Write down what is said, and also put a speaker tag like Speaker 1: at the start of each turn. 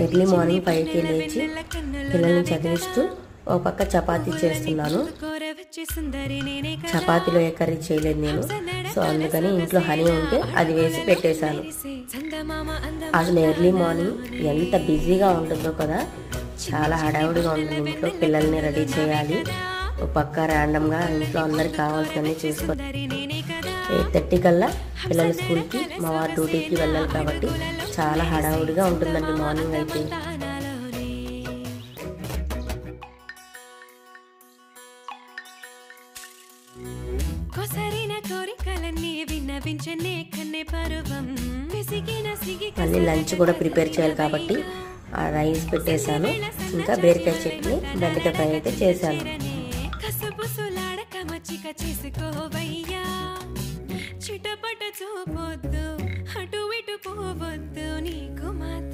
Speaker 1: Early morning 5కి లేచి పిల్లల్ని చదివిస్తూ ఓ పక్క చపాతీ చేస్తున్నాను. చపాతీలో ఏ కర్రీ చేయలేదు నేను, సో అందుకని ఇంట్లో హనీ ఉంటే అది వేసి పెట్టేశాను. అసలు ఎర్లీ మార్నింగ్ ఎంత బిజీగా ఉంటుందో కదా, చాలా హడావుడిగా ఉంటుంది. ఇంట్లో పిల్లల్ని రెడీ చేయాలి, ఓ పక్క ర్యాండమ్గా ఇంట్లో అందరికి కావాల్సినవి చూసుకో. 8:30 కల్లా పిల్లల స్కూల్కి, మా వారు డ్యూటీకి వెళ్ళాలి కాబట్టి చాలా హడావుడిగా ఉంటుందండి మార్నింగ్ అయితే. మళ్ళీ లంచ్ కూడా ప్రిపేర్ చేయాలి కాబట్టి ఆ రైస్ పెట్టేశాను. ఇంకా బీరకాయ చట్నీ, బెండకాయ ఫ్రై అయితే చేశాను. చిటపట చూపొద్దు, అటు ఇటు పోవద్దు, నీకు మాత్రం